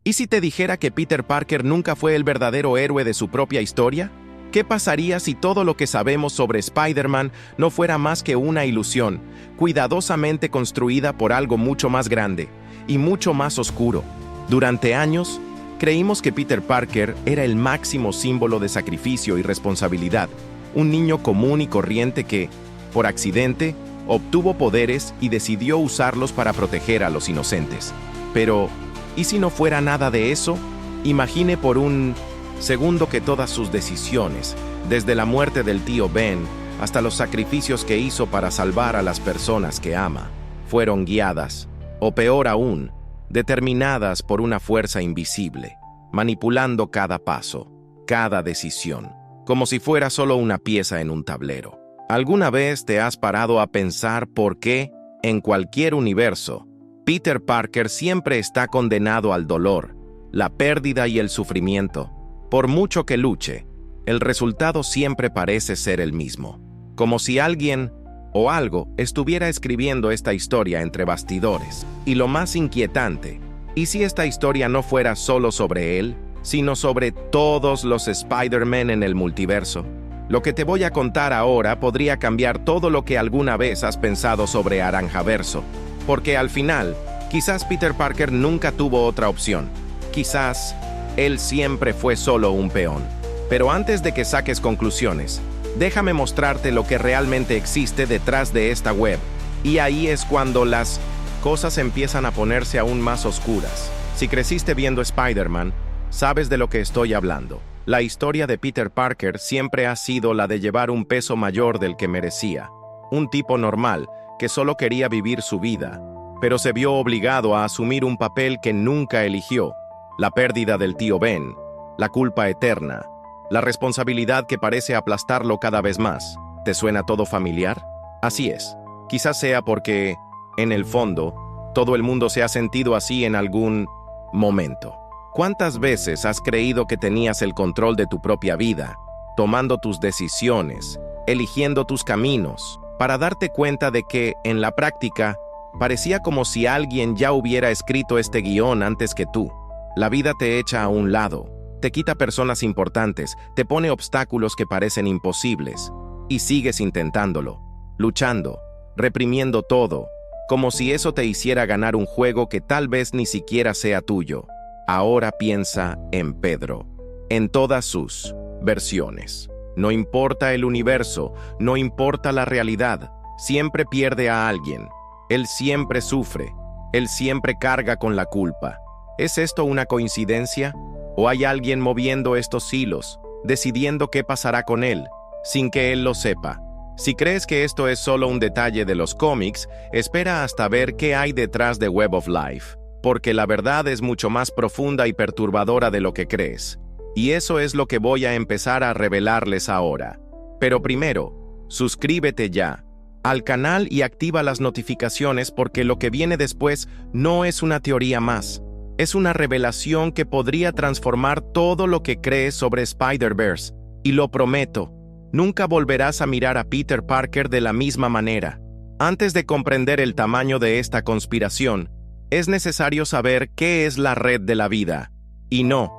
¿Y si te dijera que Peter Parker nunca fue el verdadero héroe de su propia historia? ¿Qué pasaría si todo lo que sabemos sobre Spider-Man no fuera más que una ilusión, cuidadosamente construida por algo mucho más grande y mucho más oscuro? Durante años, creímos que Peter Parker era el máximo símbolo de sacrificio y responsabilidad, un niño común y corriente que, por accidente, obtuvo poderes y decidió usarlos para proteger a los inocentes. Pero, ¿y si no fuera nada de eso? Imagine por un segundo que todas sus decisiones, desde la muerte del tío Ben hasta los sacrificios que hizo para salvar a las personas que ama, fueron guiadas, o peor aún, determinadas por una fuerza invisible, manipulando cada paso, cada decisión, como si fuera solo una pieza en un tablero. ¿Alguna vez te has parado a pensar por qué, en cualquier universo, Peter Parker siempre está condenado al dolor, la pérdida y el sufrimiento? Por mucho que luche, el resultado siempre parece ser el mismo, como si alguien o algo estuviera escribiendo esta historia entre bastidores. Y lo más inquietante, ¿y si esta historia no fuera solo sobre él, sino sobre todos los Spider-Man en el multiverso? Lo que te voy a contar ahora podría cambiar todo lo que alguna vez has pensado sobre Aranjaverso, porque al final, quizás Peter Parker nunca tuvo otra opción. Quizás él siempre fue solo un peón. Pero antes de que saques conclusiones, déjame mostrarte lo que realmente existe detrás de esta web. Y ahí es cuando las cosas empiezan a ponerse aún más oscuras. Si creciste viendo Spider-Man, sabes de lo que estoy hablando. La historia de Peter Parker siempre ha sido la de llevar un peso mayor del que merecía. Un tipo normal, que solo quería vivir su vida, pero se vio obligado a asumir un papel que nunca eligió. La pérdida del tío Ben, la culpa eterna, la responsabilidad que parece aplastarlo cada vez más. ¿Te suena todo familiar? Así es. Quizás sea porque, en el fondo, todo el mundo se ha sentido así en algún momento. ¿Cuántas veces has creído que tenías el control de tu propia vida, tomando tus decisiones, eligiendo tus caminos, para darte cuenta de que, en la práctica, parecía como si alguien ya hubiera escrito este guión antes que tú? La vida te echa a un lado, te quita personas importantes, te pone obstáculos que parecen imposibles, y sigues intentándolo, luchando, reprimiendo todo, como si eso te hiciera ganar un juego que tal vez ni siquiera sea tuyo. Ahora piensa en Pedro, en todas sus versiones. No importa el universo, no importa la realidad, siempre pierde a alguien. Él siempre sufre, él siempre carga con la culpa. ¿Es esto una coincidencia? ¿O hay alguien moviendo estos hilos, decidiendo qué pasará con él, sin que él lo sepa? Si crees que esto es solo un detalle de los cómics, espera hasta ver qué hay detrás de Web of Life, porque la verdad es mucho más profunda y perturbadora de lo que crees. Y eso es lo que voy a empezar a revelarles ahora. Pero primero, suscríbete ya al canal y activa las notificaciones porque lo que viene después no es una teoría más. Es una revelación que podría transformar todo lo que crees sobre Spider-Verse. Y lo prometo, nunca volverás a mirar a Peter Parker de la misma manera. Antes de comprender el tamaño de esta conspiración, es necesario saber qué es la red de la vida. Y no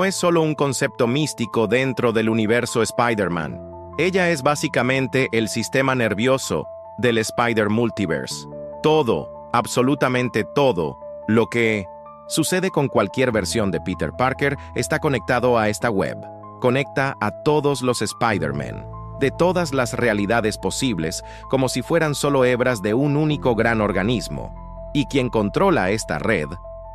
es solo un concepto místico dentro del universo Spider-Man. Ella es básicamente el sistema nervioso del Spider-Multiverse. Todo, absolutamente todo, lo que sucede con cualquier versión de Peter Parker está conectado a esta web. Conecta a todos los Spider-Man, de todas las realidades posibles, como si fueran solo hebras de un único gran organismo. Y quien controla esta red,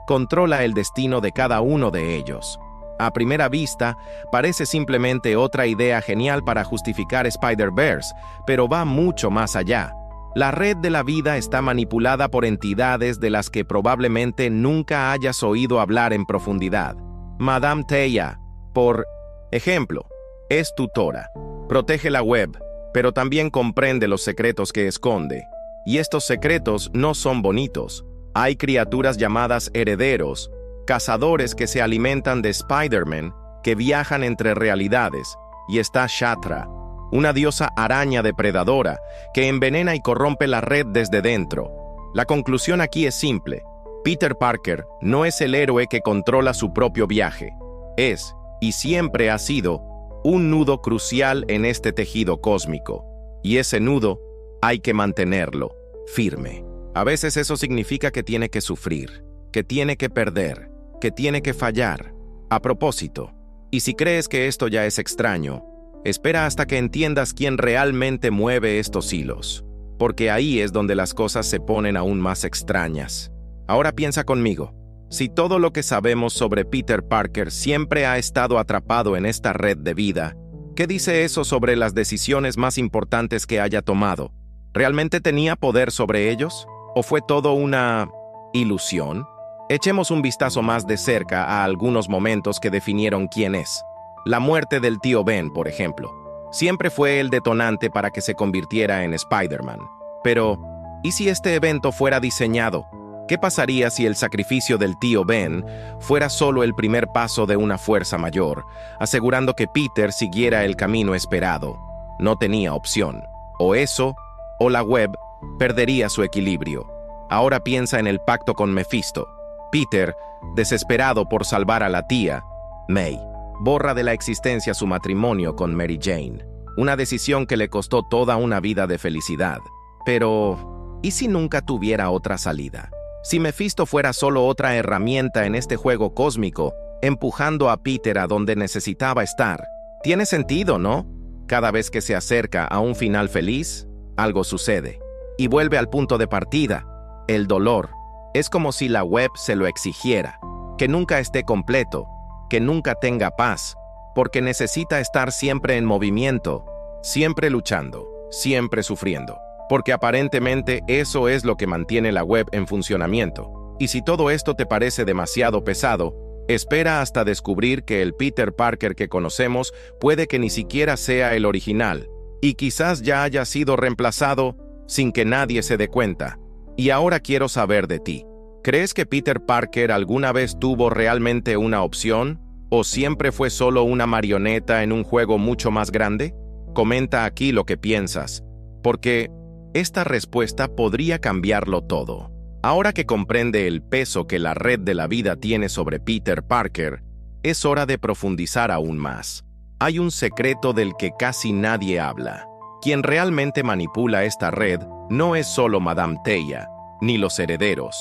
controla el destino de cada uno de ellos. A primera vista, parece simplemente otra idea genial para justificar Spider-Verse, pero va mucho más allá. La red de la vida está manipulada por entidades de las que probablemente nunca hayas oído hablar en profundidad. Madame Teia, por ejemplo, es tutora. Protege la web, pero también comprende los secretos que esconde. Y estos secretos no son bonitos. Hay criaturas llamadas herederos, cazadores que se alimentan de Spider-Man, que viajan entre realidades, y está Shatra, una diosa araña depredadora que envenena y corrompe la red desde dentro. La conclusión aquí es simple. Peter Parker no es el héroe que controla su propio viaje. Es, y siempre ha sido, un nudo crucial en este tejido cósmico. Y ese nudo hay que mantenerlo firme. A veces eso significa que tiene que sufrir, que tiene que perder, que tiene que fallar. A propósito, y si crees que esto ya es extraño, espera hasta que entiendas quién realmente mueve estos hilos, porque ahí es donde las cosas se ponen aún más extrañas. Ahora piensa conmigo, si todo lo que sabemos sobre Peter Parker siempre ha estado atrapado en esta red de vida, ¿qué dice eso sobre las decisiones más importantes que haya tomado? ¿Realmente tenía poder sobre ellos? ¿O fue todo una ilusión? Echemos un vistazo más de cerca a algunos momentos que definieron quién es. La muerte del tío Ben, por ejemplo, siempre fue el detonante para que se convirtiera en Spider-Man. Pero, ¿y si este evento fuera diseñado? ¿Qué pasaría si el sacrificio del tío Ben fuera solo el primer paso de una fuerza mayor, asegurando que Peter siguiera el camino esperado? No tenía opción. O eso, o la web perdería su equilibrio. Ahora piensa en el pacto con Mephisto. Peter, desesperado por salvar a la tía, May, borra de la existencia su matrimonio con Mary Jane, una decisión que le costó toda una vida de felicidad. Pero, ¿y si nunca tuviera otra salida? Si Mephisto fuera solo otra herramienta en este juego cósmico, empujando a Peter a donde necesitaba estar. Tiene sentido, ¿no? Cada vez que se acerca a un final feliz, algo sucede. Y vuelve al punto de partida, el dolor. Es como si la web se lo exigiera, que nunca esté completo, que nunca tenga paz, porque necesita estar siempre en movimiento, siempre luchando, siempre sufriendo, porque aparentemente eso es lo que mantiene la web en funcionamiento. Y si todo esto te parece demasiado pesado, espera hasta descubrir que el Peter Parker que conocemos puede que ni siquiera sea el original, y quizás ya haya sido reemplazado sin que nadie se dé cuenta. Y ahora quiero saber de ti. ¿Crees que Peter Parker alguna vez tuvo realmente una opción? ¿O siempre fue solo una marioneta en un juego mucho más grande? Comenta aquí lo que piensas, porque esta respuesta podría cambiarlo todo. Ahora que comprende el peso que la red de la vida tiene sobre Peter Parker, es hora de profundizar aún más. Hay un secreto del que casi nadie habla. Quien realmente manipula esta red no es solo Madame Teia, ni los herederos.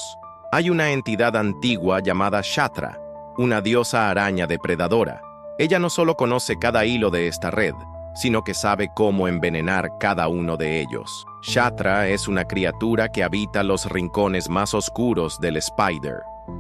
Hay una entidad antigua llamada Shatra, una diosa araña depredadora. Ella no solo conoce cada hilo de esta red, sino que sabe cómo envenenar cada uno de ellos. Shatra es una criatura que habita los rincones más oscuros del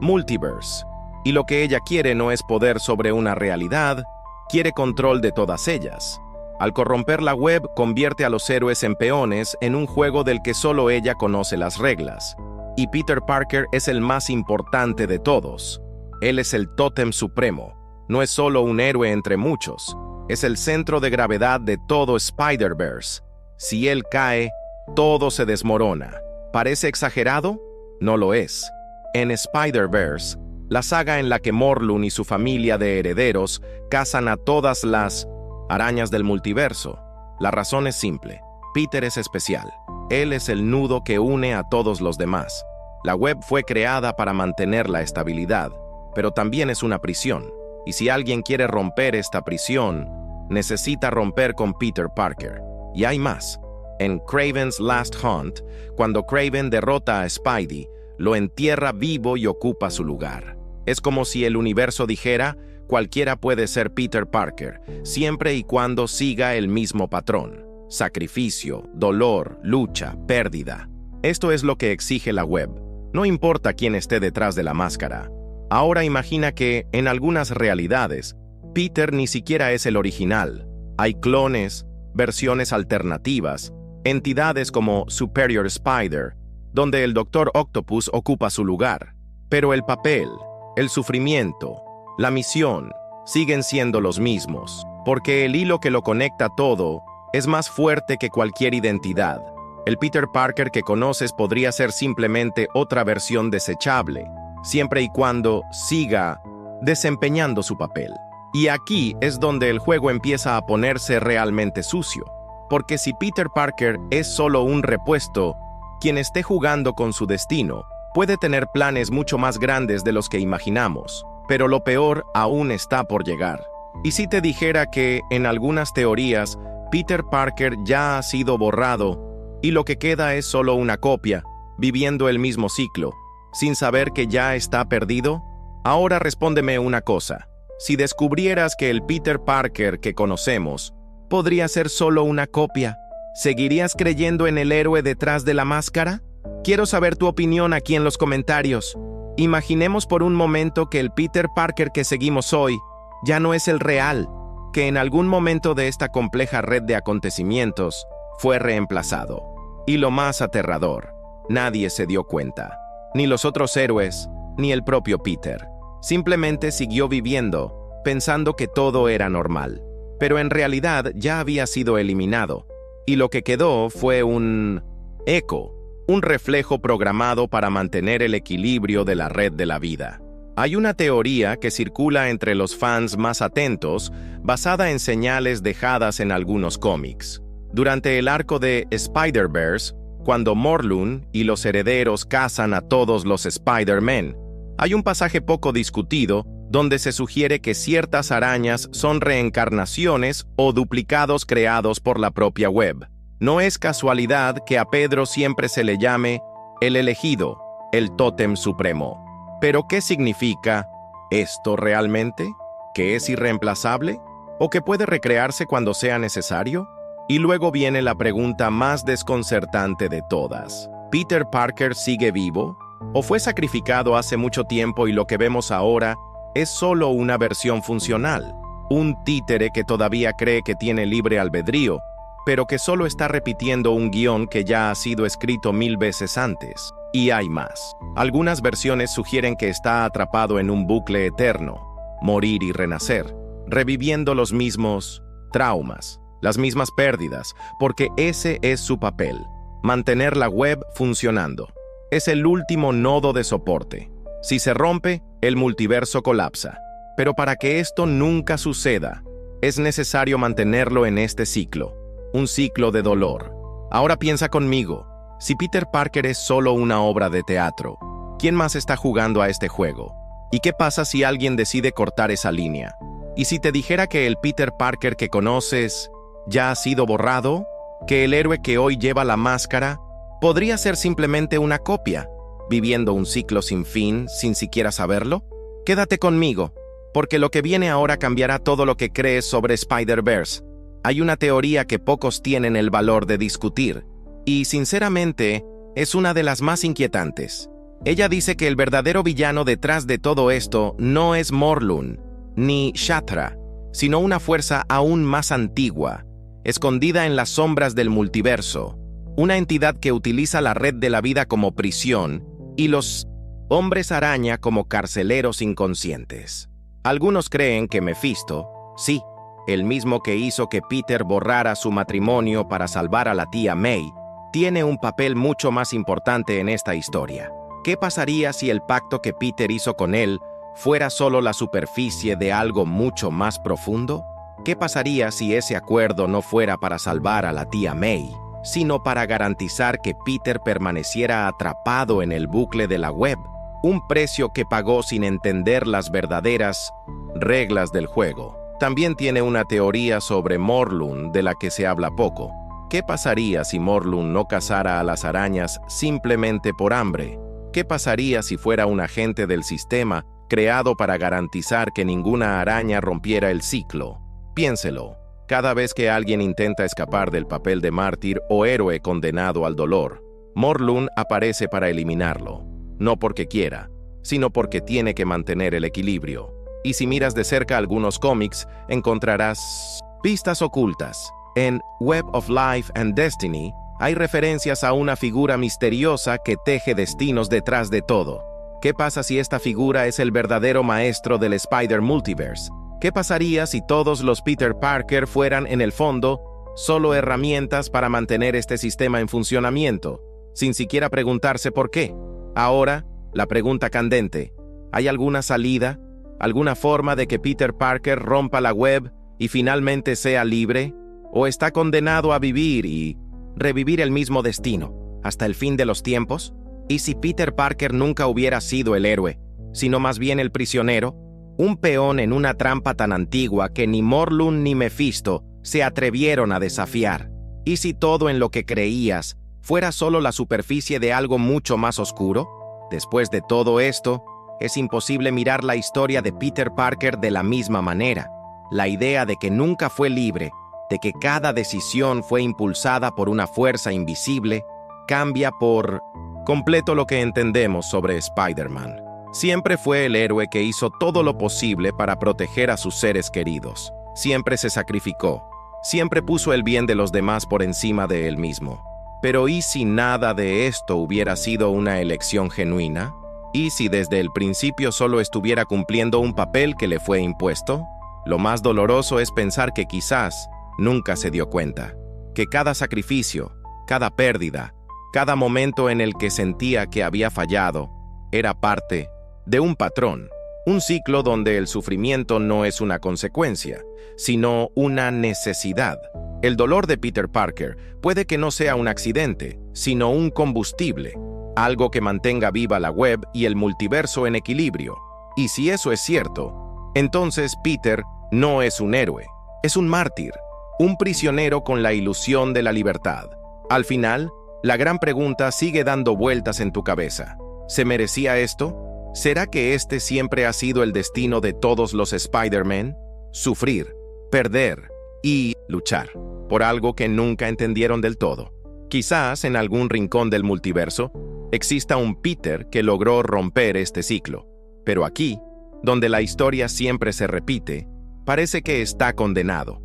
Multiverse. Y lo que ella quiere no es poder sobre una realidad, quiere control de todas ellas. Al corromper la web, convierte a los héroes en peones en un juego del que solo ella conoce las reglas. Y Peter Parker es el más importante de todos. Él es el tótem supremo. No es solo un héroe entre muchos. Es el centro de gravedad de todo Spider-Verse. Si él cae, todo se desmorona. ¿Parece exagerado? No lo es. En Spider-Verse, la saga en la que Morlun y su familia de herederos cazan a todas las arañas del multiverso. La razón es simple. Peter es especial. Él es el nudo que une a todos los demás. La web fue creada para mantener la estabilidad, pero también es una prisión. Y si alguien quiere romper esta prisión, necesita romper con Peter Parker. Y hay más. En Kraven's Last Hunt, cuando Kraven derrota a Spidey, lo entierra vivo y ocupa su lugar. Es como si el universo dijera: cualquiera puede ser Peter Parker, siempre y cuando siga el mismo patrón. Sacrificio, dolor, lucha, pérdida. Esto es lo que exige la web. No importa quién esté detrás de la máscara. Ahora imagina que, en algunas realidades, Peter ni siquiera es el original. Hay clones, versiones alternativas, entidades como Superior Spider, donde el Dr. Octopus ocupa su lugar. Pero el papel, el sufrimiento, la misión, siguen siendo los mismos, porque el hilo que lo conecta todo es más fuerte que cualquier identidad. El Peter Parker que conoces podría ser simplemente otra versión desechable, siempre y cuando siga desempeñando su papel. Y aquí es donde el juego empieza a ponerse realmente sucio, porque si Peter Parker es solo un repuesto, quien esté jugando con su destino Puede tener planes mucho más grandes de los que imaginamos, pero lo peor aún está por llegar. ¿Y si te dijera que, en algunas teorías, Peter Parker ya ha sido borrado y lo que queda es solo una copia, viviendo el mismo ciclo, sin saber que ya está perdido? Ahora respóndeme una cosa. Si descubrieras que el Peter Parker que conocemos podría ser solo una copia, ¿seguirías creyendo en el héroe detrás de la máscara? Quiero saber tu opinión aquí en los comentarios. Imaginemos por un momento que el Peter Parker que seguimos hoy ya no es el real, que en algún momento de esta compleja red de acontecimientos fue reemplazado. Y lo más aterrador, nadie se dio cuenta. Ni los otros héroes, ni el propio Peter. Simplemente siguió viviendo, pensando que todo era normal. Pero en realidad ya había sido eliminado, y lo que quedó fue un eco, un reflejo programado para mantener el equilibrio de la red de la vida. Hay una teoría que circula entre los fans más atentos, basada en señales dejadas en algunos cómics. Durante el arco de Spider-Verse, cuando Morlun y los herederos cazan a todos los Spider-Man, hay un pasaje poco discutido donde se sugiere que ciertas arañas son reencarnaciones o duplicados creados por la propia web. No es casualidad que a Pedro siempre se le llame el elegido, el tótem supremo. ¿Pero qué significa esto realmente? ¿Que es irreemplazable? ¿O que puede recrearse cuando sea necesario? Y luego viene la pregunta más desconcertante de todas. ¿Peter Parker sigue vivo? ¿O fue sacrificado hace mucho tiempo y lo que vemos ahora es solo una versión funcional? Un títere que todavía cree que tiene libre albedrío, pero que solo está repitiendo un guión que ya ha sido escrito 1000 veces antes. Y hay más. Algunas versiones sugieren que está atrapado en un bucle eterno, morir y renacer, reviviendo los mismos traumas, las mismas pérdidas, porque ese es su papel, mantener la web funcionando. Es el último nodo de soporte. Si se rompe, el multiverso colapsa. Pero para que esto nunca suceda, es necesario mantenerlo en este ciclo, un ciclo de dolor. Ahora piensa conmigo, si Peter Parker es solo una obra de teatro, ¿quién más está jugando a este juego? ¿Y qué pasa si alguien decide cortar esa línea? ¿Y si te dijera que el Peter Parker que conoces ya ha sido borrado? ¿Que el héroe que hoy lleva la máscara podría ser simplemente una copia, viviendo un ciclo sin fin, sin siquiera saberlo? Quédate conmigo, porque lo que viene ahora cambiará todo lo que crees sobre Spider-Verse. Hay una teoría que pocos tienen el valor de discutir, y sinceramente, es una de las más inquietantes. Ella dice que el verdadero villano detrás de todo esto no es Morlun, ni Shatra, sino una fuerza aún más antigua, escondida en las sombras del multiverso, una entidad que utiliza la red de la vida como prisión y los hombres araña como carceleros inconscientes. Algunos creen que Mephisto, sí, el mismo que hizo que Peter borrara su matrimonio para salvar a la tía May, tiene un papel mucho más importante en esta historia. ¿Qué pasaría si el pacto que Peter hizo con él fuera solo la superficie de algo mucho más profundo? ¿Qué pasaría si ese acuerdo no fuera para salvar a la tía May, sino para garantizar que Peter permaneciera atrapado en el bucle de la web? Un precio que pagó sin entender las verdaderas reglas del juego. También tiene una teoría sobre Morlun de la que se habla poco. ¿Qué pasaría si Morlun no cazara a las arañas simplemente por hambre? ¿Qué pasaría si fuera un agente del sistema creado para garantizar que ninguna araña rompiera el ciclo? Piénselo. Cada vez que alguien intenta escapar del papel de mártir o héroe condenado al dolor, Morlun aparece para eliminarlo. No porque quiera, sino porque tiene que mantener el equilibrio. Y si miras de cerca algunos cómics, encontrarás pistas ocultas. En Web of Life and Destiny, hay referencias a una figura misteriosa que teje destinos detrás de todo. ¿Qué pasa si esta figura es el verdadero maestro del Spider-Multiverse? ¿Qué pasaría si todos los Peter Parker fueran, en el fondo, solo herramientas para mantener este sistema en funcionamiento, sin siquiera preguntarse por qué? Ahora, la pregunta candente: ¿hay alguna salida? ¿Alguna forma de que Peter Parker rompa la web y finalmente sea libre? ¿O está condenado a vivir y revivir el mismo destino hasta el fin de los tiempos? ¿Y si Peter Parker nunca hubiera sido el héroe, sino más bien el prisionero? Un peón en una trampa tan antigua que ni Morlun ni Mephisto se atrevieron a desafiar. ¿Y si todo en lo que creías fuera solo la superficie de algo mucho más oscuro? Después de todo esto, es imposible mirar la historia de Peter Parker de la misma manera. La idea de que nunca fue libre, de que cada decisión fue impulsada por una fuerza invisible, cambia por completo lo que entendemos sobre Spider-Man. Siempre fue el héroe que hizo todo lo posible para proteger a sus seres queridos. Siempre se sacrificó. Siempre puso el bien de los demás por encima de él mismo. Pero ¿y si nada de esto hubiera sido una elección genuina? ¿Y si desde el principio solo estuviera cumpliendo un papel que le fue impuesto? Lo más doloroso es pensar que quizás nunca se dio cuenta, que cada sacrificio, cada pérdida, cada momento en el que sentía que había fallado, era parte de un patrón, un ciclo donde el sufrimiento no es una consecuencia, sino una necesidad. El dolor de Peter Parker puede que no sea un accidente, sino un combustible, algo que mantenga viva la web y el multiverso en equilibrio. Y si eso es cierto, entonces Peter no es un héroe, es un mártir, un prisionero con la ilusión de la libertad. Al final, la gran pregunta sigue dando vueltas en tu cabeza. ¿Se merecía esto? ¿Será que este siempre ha sido el destino de todos los Spider-Man? Sufrir, perder y luchar por algo que nunca entendieron del todo. Quizás en algún rincón del multiverso exista un Peter que logró romper este ciclo, pero aquí, donde la historia siempre se repite, parece que está condenado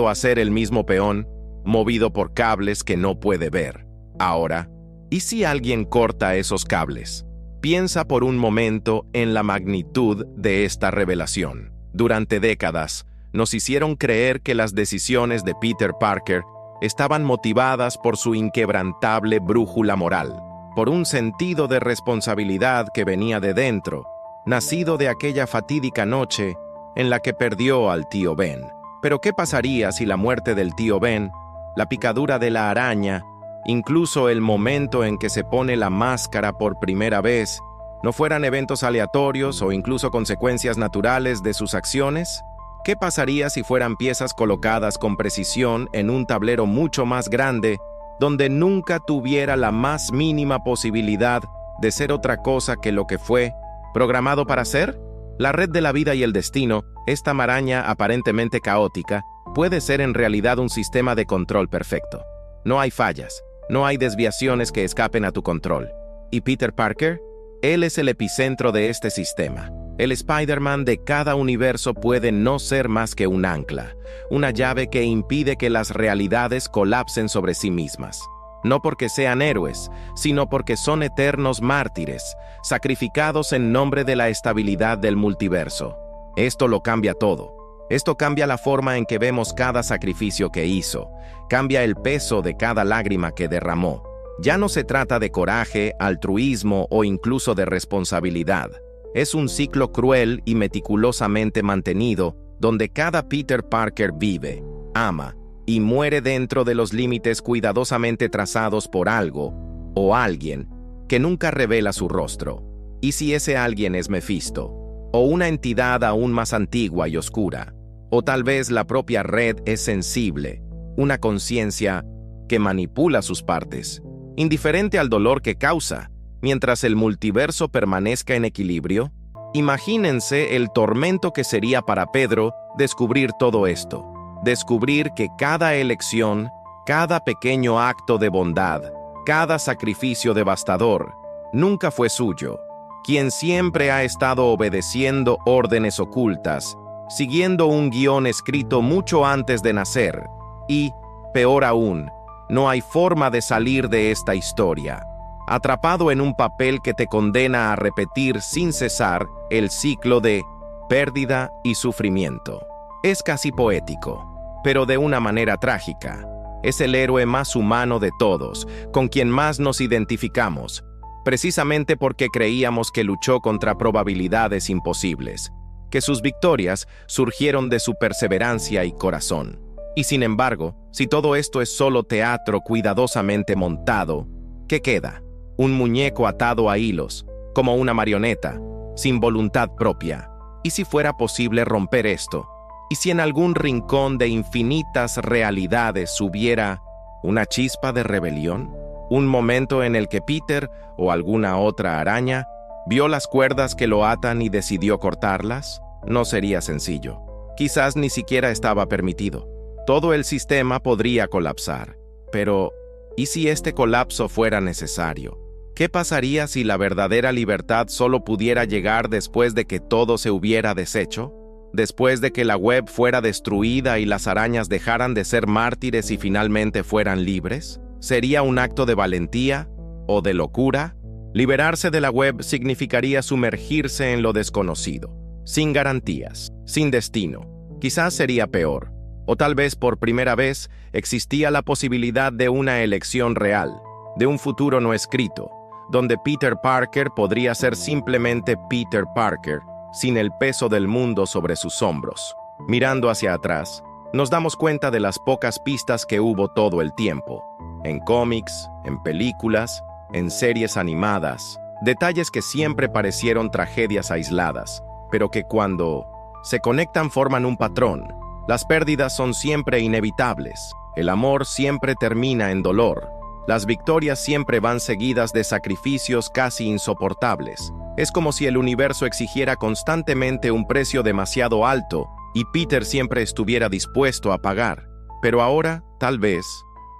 a ser el mismo peón, movido por cables que no puede ver. Ahora, ¿y si alguien corta esos cables? Piensa por un momento en la magnitud de esta revelación. Durante décadas, nos hicieron creer que las decisiones de Peter Parker estaban motivadas por su inquebrantable brújula moral, por un sentido de responsabilidad que venía de dentro, nacido de aquella fatídica noche en la que perdió al tío Ben. Pero ¿qué pasaría si la muerte del tío Ben, la picadura de la araña, incluso el momento en que se pone la máscara por primera vez, no fueran eventos aleatorios o incluso consecuencias naturales de sus acciones? ¿Qué pasaría si fueran piezas colocadas con precisión en un tablero mucho más grande, donde nunca tuviera la más mínima posibilidad de ser otra cosa que lo que fue programado para ser? La red de la vida y el destino, esta maraña aparentemente caótica, puede ser en realidad un sistema de control perfecto. No hay fallas, no hay desviaciones que escapen a tu control. ¿Y Peter Parker? Él es el epicentro de este sistema. El Spider-Man de cada universo puede no ser más que un ancla, una llave que impide que las realidades colapsen sobre sí mismas. No porque sean héroes, sino porque son eternos mártires, sacrificados en nombre de la estabilidad del multiverso. Esto lo cambia todo. Esto cambia la forma en que vemos cada sacrificio que hizo, cambia el peso de cada lágrima que derramó. Ya no se trata de coraje, altruismo o incluso de responsabilidad. Es un ciclo cruel y meticulosamente mantenido, donde cada Peter Parker vive, ama y muere dentro de los límites cuidadosamente trazados por algo o alguien que nunca revela su rostro. ¿Y si ese alguien es Mephisto? ¿O una entidad aún más antigua y oscura? ¿O tal vez la propia red es sensible, una conciencia que manipula sus partes, indiferente al dolor que causa, mientras el multiverso permanezca en equilibrio? Imagínense el tormento que sería para Pedro descubrir todo esto. Descubrir que cada elección, cada pequeño acto de bondad, cada sacrificio devastador, nunca fue suyo. Quien siempre ha estado obedeciendo órdenes ocultas, siguiendo un guión escrito mucho antes de nacer. Y, peor aún, no hay forma de salir de esta historia. Atrapado en un papel que te condena a repetir sin cesar el ciclo de pérdida y sufrimiento. Es casi poético, pero de una manera trágica. Es el héroe más humano de todos, con quien más nos identificamos, precisamente porque creíamos que luchó contra probabilidades imposibles, que sus victorias surgieron de su perseverancia y corazón. Y sin embargo, si todo esto es solo teatro cuidadosamente montado, ¿qué queda? un muñeco atado a hilos, como una marioneta, sin voluntad propia. ¿Y si fuera posible romper esto? ¿Y si en algún rincón de infinitas realidades hubiera una chispa de rebelión? Un momento en el que Peter, o alguna otra araña, vio las cuerdas que lo atan y decidió cortarlas. No sería sencillo. Quizás ni siquiera estaba permitido. Todo el sistema podría colapsar. Pero, ¿y si este colapso fuera necesario? ¿Qué pasaría si la verdadera libertad solo pudiera llegar después de que todo se hubiera deshecho? Después de que la web fuera destruida y las arañas dejaran de ser mártires y finalmente fueran libres? ¿Sería un acto de valentía o de locura? Liberarse de la web significaría sumergirse en lo desconocido, sin garantías, sin destino. Quizás sería peor, o tal vez por primera vez existía la posibilidad de una elección real, de un futuro no escrito, donde Peter Parker podría ser simplemente Peter Parker, sin el peso del mundo sobre sus hombros. Mirando hacia atrás, nos damos cuenta de las pocas pistas que hubo todo el tiempo, en cómics, en películas, en series animadas, detalles que siempre parecieron tragedias aisladas, pero que cuando se conectan forman un patrón. Las pérdidas son siempre inevitables, el amor siempre termina en dolor, las victorias siempre van seguidas de sacrificios casi insoportables. Es como si el universo exigiera constantemente un precio demasiado alto y Peter siempre estuviera dispuesto a pagar. Pero ahora, tal vez,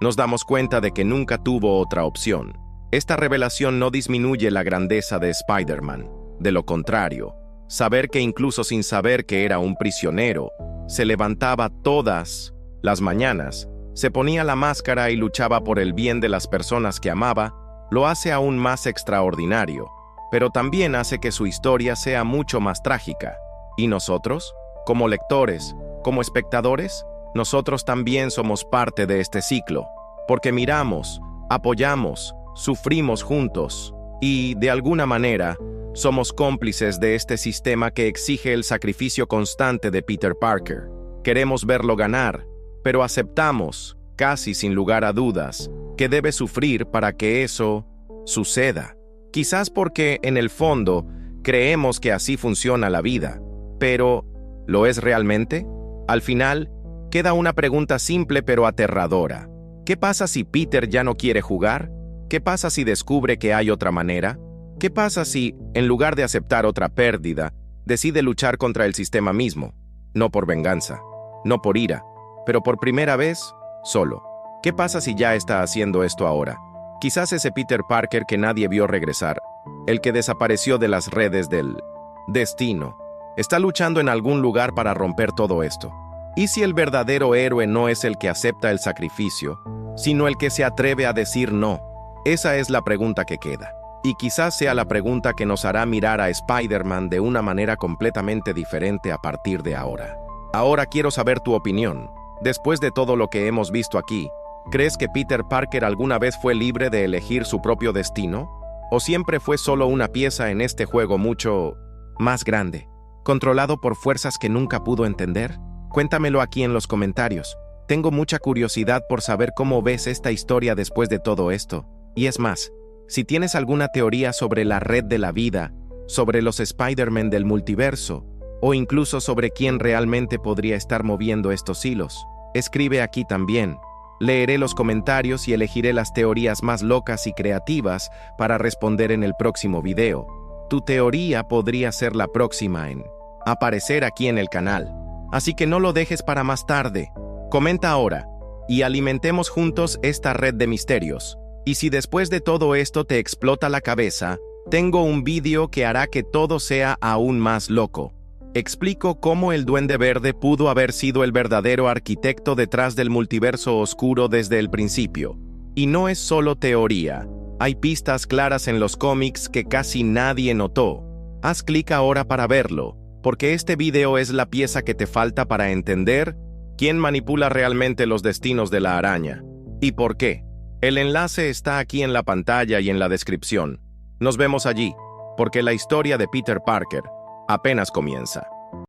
nos damos cuenta de que nunca tuvo otra opción. Esta revelación no disminuye la grandeza de Spider-Man. De lo contrario, saber que incluso sin saber que era un prisionero, se levantaba todas las mañanas, se ponía la máscara y luchaba por el bien de las personas que amaba, lo hace aún más extraordinario, pero también hace que su historia sea mucho más trágica. ¿Y nosotros? Como lectores, como espectadores, nosotros también somos parte de este ciclo, porque miramos, apoyamos, sufrimos juntos, y, de alguna manera, somos cómplices de este sistema que exige el sacrificio constante de Peter Parker. Queremos verlo ganar, pero aceptamos, casi sin lugar a dudas, que debe sufrir para que eso suceda. Quizás porque, en el fondo, creemos que así funciona la vida. Pero, ¿lo es realmente? Al final, queda una pregunta simple pero aterradora. ¿Qué pasa si Peter ya no quiere jugar? ¿Qué pasa si descubre que hay otra manera? ¿Qué pasa si, en lugar de aceptar otra pérdida, decide luchar contra el sistema mismo? No por venganza, no por ira, pero por primera vez, solo. ¿Qué pasa si ya está haciendo esto ahora? Quizás ese Peter Parker que nadie vio regresar, el que desapareció de las redes del destino, está luchando en algún lugar para romper todo esto. ¿Y si el verdadero héroe no es el que acepta el sacrificio, sino el que se atreve a decir no? Esa es la pregunta que queda. Y quizás sea la pregunta que nos hará mirar a Spider-Man de una manera completamente diferente a partir de ahora. Ahora quiero saber tu opinión. Después de todo lo que hemos visto aquí, ¿crees que Peter Parker alguna vez fue libre de elegir su propio destino? ¿O siempre fue solo una pieza en este juego mucho más grande, controlado por fuerzas que nunca pudo entender? Cuéntamelo aquí en los comentarios. Tengo mucha curiosidad por saber cómo ves esta historia después de todo esto. Y es más, si tienes alguna teoría sobre la red de la vida, sobre los Spider-Man del multiverso, o incluso sobre quién realmente podría estar moviendo estos hilos, escribe aquí también. Leeré los comentarios y elegiré las teorías más locas y creativas para responder en el próximo video. Tu teoría podría ser la próxima en aparecer aquí en el canal. Así que no lo dejes para más tarde. Comenta ahora y alimentemos juntos esta red de misterios. Y si después de todo esto te explota la cabeza, tengo un vídeo que hará que todo sea aún más loco. Explico cómo el Duende Verde pudo haber sido el verdadero arquitecto detrás del multiverso oscuro desde el principio. Y no es solo teoría, hay pistas claras en los cómics que casi nadie notó. Haz clic ahora para verlo, porque este video es la pieza que te falta para entender quién manipula realmente los destinos de la araña y por qué. El enlace está aquí en la pantalla y en la descripción. Nos vemos allí, porque la historia de Peter Parker apenas comienza.